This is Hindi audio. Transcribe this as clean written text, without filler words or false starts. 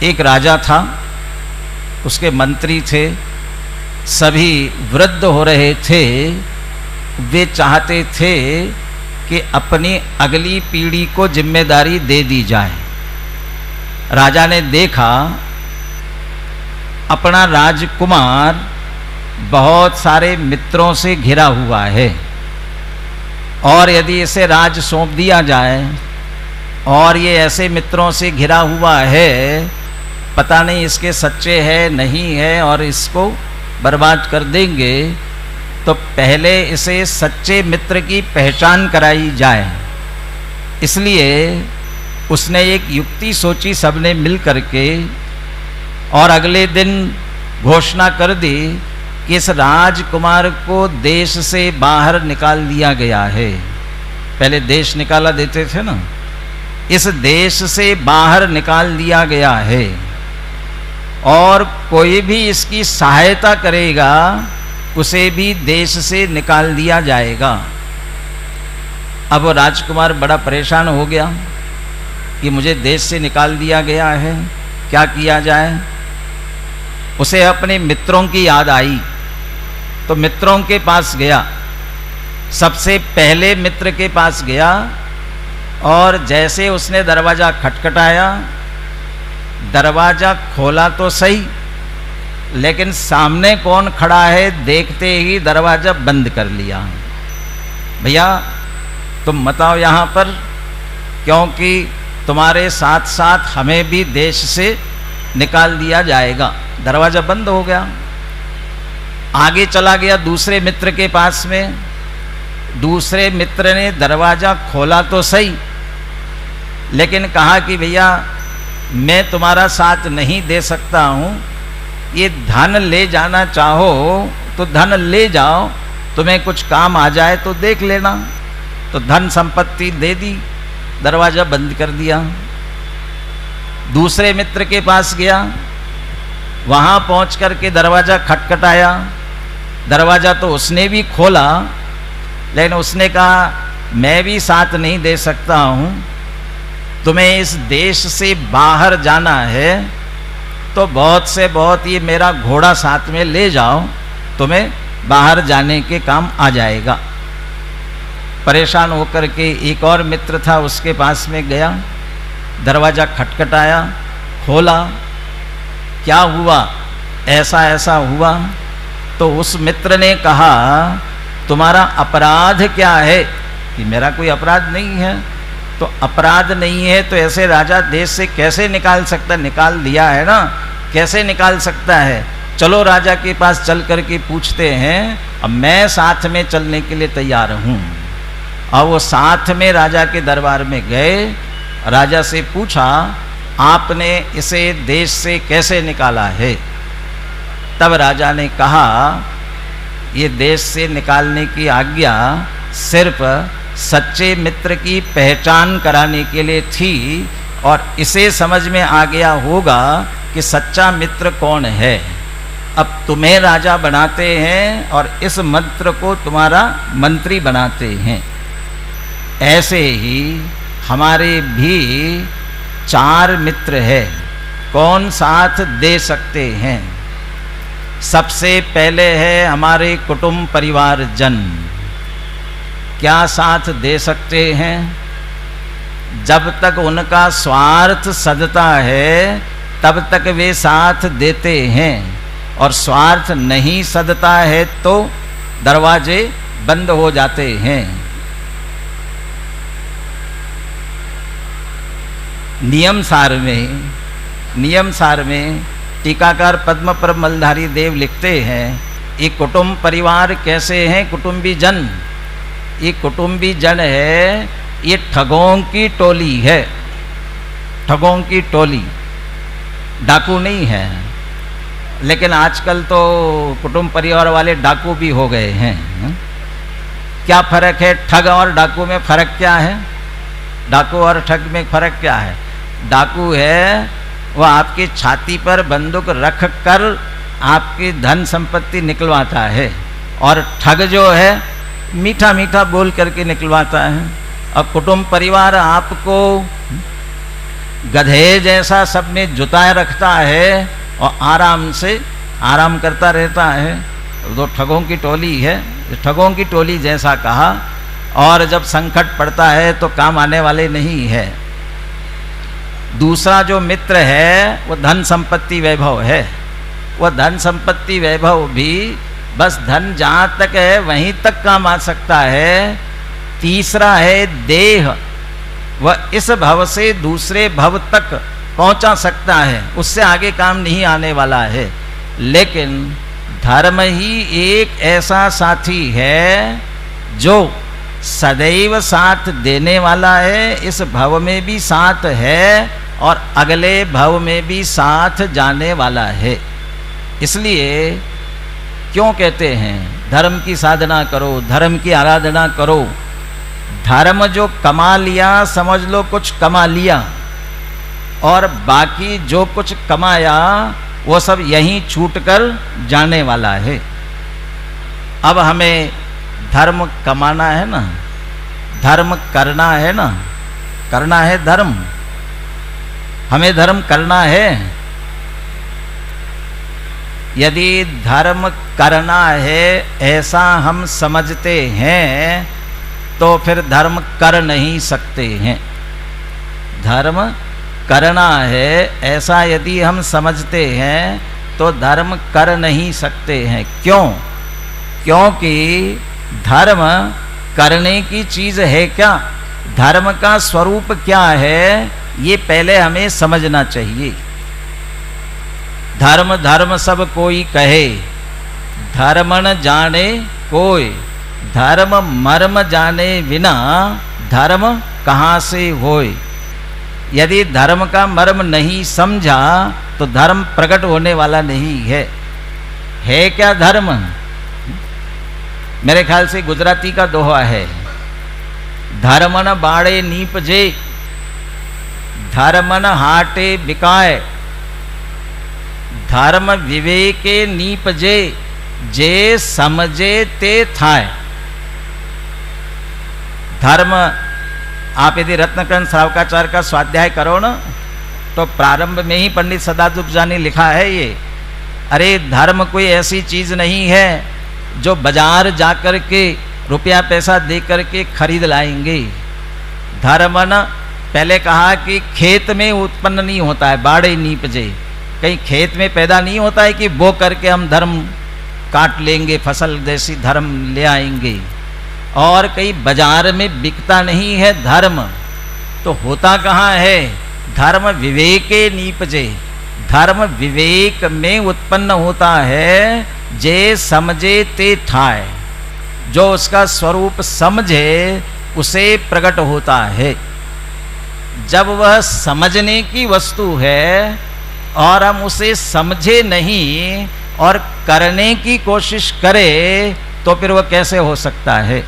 एक राजा था, उसके मंत्री थे, सभी वृद्ध हो रहे थे। वे चाहते थे कि अपनी अगली पीढ़ी को जिम्मेदारी दे दी जाए। राजा ने देखा अपना राजकुमार बहुत सारे मित्रों से घिरा हुआ है, और यदि इसे राज सौंप दिया जाए और ये ऐसे मित्रों से घिरा हुआ है, पता नहीं इसके सच्चे है नहीं है, और इसको बर्बाद कर देंगे, तो पहले इसे सच्चे मित्र की पहचान कराई जाए। इसलिए उसने एक युक्ति सोची सबने मिल करके, और अगले दिन घोषणा कर दी कि इस राजकुमार को देश से बाहर निकाल दिया गया है। पहले देश निकाला देते थे ना, इस देश से बाहर निकाल दिया गया है, और कोई भी इसकी सहायता करेगा उसे भी देश से निकाल दिया जाएगा। अब वो राजकुमार बड़ा परेशान हो गया कि मुझे देश से निकाल दिया गया है, क्या किया जाए। उसे अपने मित्रों की याद आई, तो मित्रों के पास गया। सबसे पहले मित्र के पास गया, और जैसे उसने दरवाज़ा खटखटाया, दरवाज़ा खोला तो सही, लेकिन सामने कौन खड़ा है देखते ही दरवाज़ा बंद कर लिया। भैया तुम मत आओ यहाँ पर, क्योंकि तुम्हारे साथ साथ हमें भी देश से निकाल दिया जाएगा। दरवाज़ा बंद हो गया। आगे चला गया दूसरे मित्र के पास में। दूसरे मित्र ने दरवाज़ा खोला तो सही, लेकिन कहा कि भैया मैं तुम्हारा साथ नहीं दे सकता हूँ, ये धन ले जाना चाहो तो धन ले जाओ, तुम्हें कुछ काम आ जाए तो देख लेना। तो धन संपत्ति दे दी, दरवाज़ा बंद कर दिया। दूसरे मित्र के पास गया, वहाँ पहुँच कर के दरवाज़ा खटखटाया। दरवाज़ा तो उसने भी खोला, लेकिन उसने कहा मैं भी साथ नहीं दे सकता हूँ, तुम्हें इस देश से बाहर जाना है तो बहुत से बहुत ये मेरा घोड़ा साथ में ले जाओ, तुम्हें बाहर जाने के काम आ जाएगा। परेशान होकर के एक और मित्र था, उसके पास में गया, दरवाज़ा खटखटाया, खोला, क्या हुआ, ऐसा ऐसा हुआ। तो उस मित्र ने कहा तुम्हारा अपराध क्या है? कि मेरा कोई अपराध नहीं है। तो अपराध नहीं है तो ऐसे राजा देश से कैसे निकाल सकता? निकाल दिया है ना, कैसे निकाल सकता है? चलो राजा के पास चल करके पूछते हैं। अब मैं साथ में चलने के लिए तैयार हूँ। और वो साथ में राजा के दरबार में गए, राजा से पूछा आपने इसे देश से कैसे निकाला है? तब राजा ने कहा ये देश से निकालने की आज्ञा सिर्फ सच्चे मित्र की पहचान कराने के लिए थी, और इसे समझ में आ गया होगा कि सच्चा मित्र कौन है। अब तुम्हें राजा बनाते हैं और इस मंत्र को तुम्हारा मंत्री बनाते हैं। ऐसे ही हमारे भी 4 मित्र हैं, कौन साथ दे सकते हैं? सबसे पहले है हमारे कुटुंब परिवार जन। क्या साथ दे सकते हैं? जब तक उनका स्वार्थ सधता है तब तक वे साथ देते हैं, और स्वार्थ नहीं सधता है तो दरवाजे बंद हो जाते हैं। नियम सार में टीकाकार पद्मप्रभ मलधारी देव लिखते हैं ये कुटुंब परिवार कैसे हैं? कुटुंबी जन, ये कुटुंबी जन है, ये ठगों की टोली है। ठगों की टोली, डाकू नहीं है। लेकिन आजकल तो कुटुंब परिवार वाले डाकू भी हो गए हैं। क्या फर्क है? ठग और डाकू में फर्क क्या है? डाकू और ठग में फर्क क्या है? डाकू है वह आपकी छाती पर बंदूक रख कर आपकी धन संपत्ति निकलवाता है, और ठग जो है मीठा मीठा बोल करके निकलवाता है। अब कुटुंब परिवार आपको गधे जैसा सब में जुटाए रखता है और आराम से आराम करता रहता है। दो ठगों की टोली है, ठगों की टोली जैसा कहा। और जब संकट पड़ता है तो काम आने वाले नहीं है। दूसरा जो मित्र है वो धन संपत्ति वैभव है। वह धन संपत्ति वैभव भी बस धन जहाँ तक है वहीं तक काम आ सकता है। तीसरा है देह, वह इस भव से दूसरे भव तक पहुंचा सकता है, उससे आगे काम नहीं आने वाला है। लेकिन धर्म ही एक ऐसा साथी है जो सदैव साथ देने वाला है, इस भव में भी साथ है और अगले भव में भी साथ जाने वाला है। इसलिए क्यों कहते हैं धर्म की साधना करो, धर्म की आराधना करो। धर्म जो कमा लिया समझ लो कुछ कमा लिया, और बाकी जो कुछ कमाया वो सब यहीं छूटकर जाने वाला है। अब हमें धर्म कमाना है ना, धर्म करना है ना, करना है धर्म, हमें धर्म करना है। यदि धर्म करना है ऐसा हम समझते हैं तो फिर धर्म कर नहीं सकते हैं। धर्म करना है ऐसा यदि हम समझते हैं तो धर्म कर नहीं सकते हैं। क्यों? क्योंकि धर्म करने की चीज है क्या, धर्म का स्वरूप क्या है, ये पहले हमें समझना चाहिए। धर्म धर्म सब कोई कहे, धर्म न जाने कोई, धर्म मर्म जाने बिना धर्म कहाँ से होए। यदि धर्म का मर्म नहीं समझा तो धर्म प्रकट होने वाला नहीं है। है क्या धर्म? मेरे ख्याल से गुजराती का दोहा है, धर्म न बाड़े नीपजे, धर्म न हाटे बिकाए, धर्म विवेके नीपजे, जे समझे ते थाय। धर्म, आप यदि रत्नकरण श्रावकाचार्य का स्वाध्याय करो ना तो प्रारंभ में ही पंडित सदादुपजा ने लिखा है ये, अरे धर्म कोई ऐसी चीज नहीं है जो बाजार जाकर के रुपया पैसा दे करके खरीद लाएंगे। धर्म न, पहले कहा कि खेत में उत्पन्न नहीं होता है, बाड़े नीपजे, कहीं खेत में पैदा नहीं होता है कि बो करके हम धर्म काट लेंगे, फसल जैसी धर्म ले आएंगे। और कहीं बाजार में बिकता नहीं है धर्म, तो होता कहाँ है? धर्म विवेके नीपजे, धर्म विवेक में उत्पन्न होता है। जे समझे ते ठाए, जो उसका स्वरूप समझे उसे प्रकट होता है। जब वह समझने की वस्तु है और हम उसे समझे नहीं और करने की कोशिश करें तो फिर वह कैसे हो सकता है?